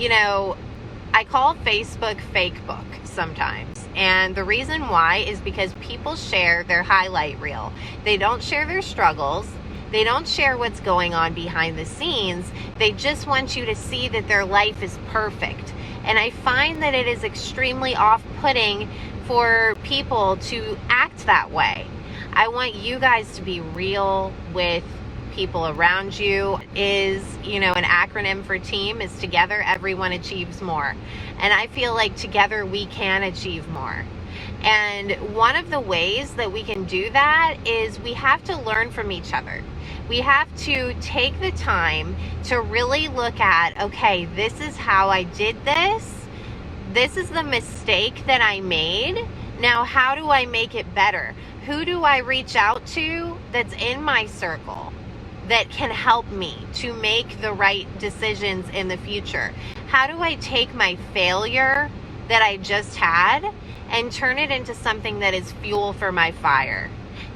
you know, I call Facebook fake book sometimes. And the reason why is because people share their highlight reel. They don't share their struggles. They don't share what's going on behind the scenes. They just want you to see that their life is perfect. And I find that it is extremely off-putting for people to act that way. I want you guys to be real with people around you. Is, an acronym for team is together everyone achieves more. And I feel like together we can achieve more. And one of the ways that we can do that is we have to learn from each other. We have to take the time to really look at, okay, this is how I did this. This is the mistake that I made. Now, how do I make it better? Who do I reach out to that's in my circle that can help me to make the right decisions in the future? How do I take my failure that I just had and turn it into something that is fuel for my fire?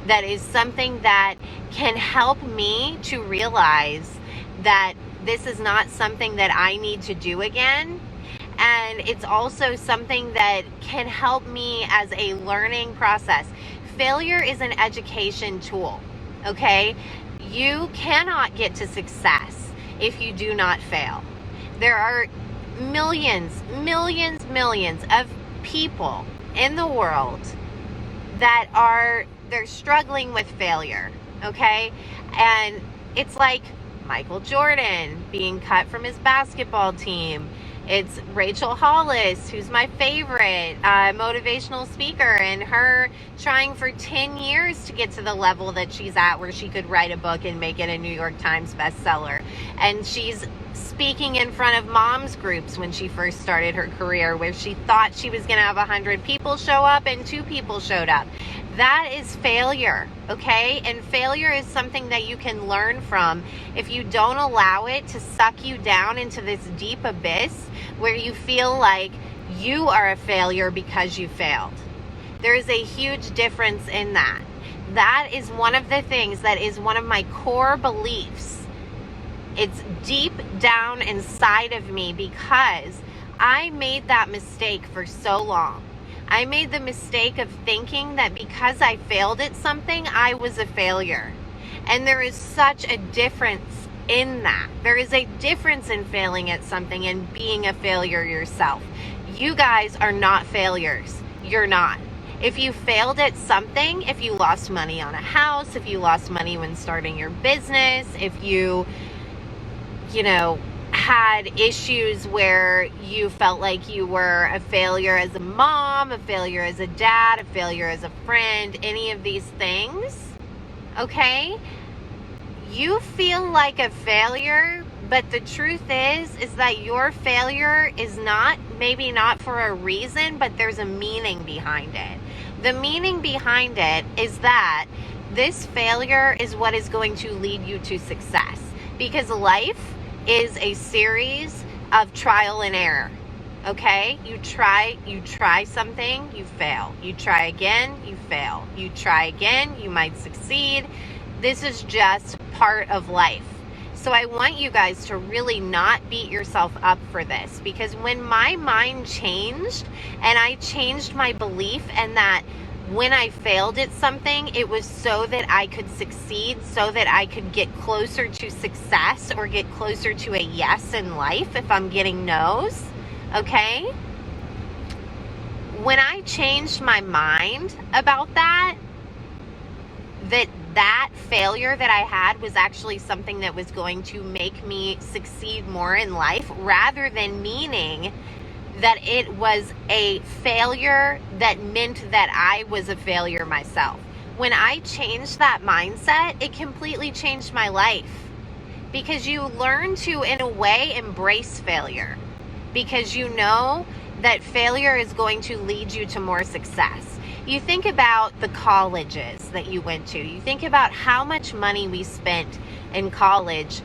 That is something that can help me to realize that this is not something that I need to do again. And it's also something that can help me as a learning process. Failure is an education tool, okay? You cannot get to success if you do not fail. There are millions of people in the world that they're struggling with failure, okay? And it's like Michael Jordan being cut from his basketball team. It's Rachel Hollis, who's my favorite motivational speaker, and her trying for 10 years to get to the level that she's at where she could write a book and make it a New York Times bestseller. And she's speaking in front of moms groups when she first started her career, where she thought she was going to have 100 people show up and 2 people showed up. That is failure, okay? And failure is something that you can learn from if you don't allow it to suck you down into this deep abyss where you feel like you are a failure because you failed. There is a huge difference in that. That is one of the things that is one of my core beliefs. It's deep down inside of me because I made that mistake for so long. I made the mistake of thinking that because I failed at something, I was a failure. And there is such a difference in that. There is a difference in failing at something and being a failure yourself. You guys are not failures. You're not. If you failed at something, if you lost money on a house, if you lost money when starting your business, if you had issues where you felt like you were a failure as a mom, a failure as a dad, a failure as a friend, any of these things, okay? You feel like a failure, but the truth is that your failure is maybe not for a reason, but there's a meaning behind it. The meaning behind it is that this failure is what is going to lead you to success, because life is a series of trial and error, okay? You try something, you fail. You try again, you fail. You try again, you might succeed. This is just part of life. So I want you guys to really not beat yourself up for this, because when my mind changed and I changed my belief, and that when I failed at something, it was so that I could succeed, so that I could get closer to success or get closer to a yes in life if I'm getting no's, okay? When I changed my mind about that failure that I had was actually something that was going to make me succeed more in life, rather than meaning that it was a failure that meant that I was a failure myself. When I changed that mindset, it completely changed my life, because you learn to, in a way, embrace failure, because you know that failure is going to lead you to more success. You think about the colleges that you went to. You think about how much money we spent in college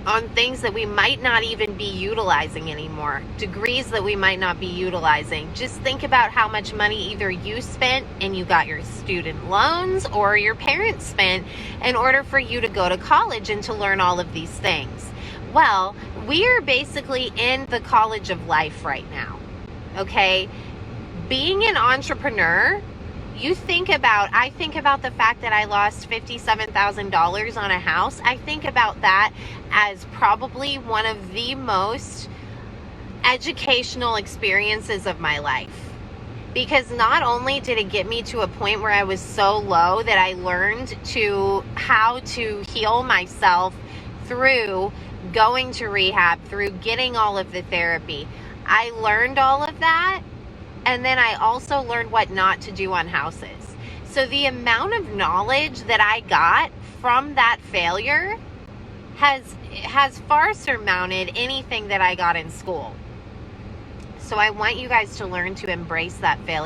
on things that we might not even be utilizing anymore, degrees that we might not be utilizing. Just think about how much money either you spent and you got your student loans, or your parents spent in order for you to go to college and to learn all of these things. Well, we are basically in the college of life right now. Okay? Being an entrepreneur, I think about the fact that I lost $57,000 on a house. I think about that as probably one of the most educational experiences of my life. Because not only did it get me to a point where I was so low that I learned how to heal myself through going to rehab, through getting all of the therapy. I learned all of that, and then I also learned what not to do on houses. So the amount of knowledge that I got from that failure has far surmounted anything that I got in school. So I want you guys to learn to embrace that failure.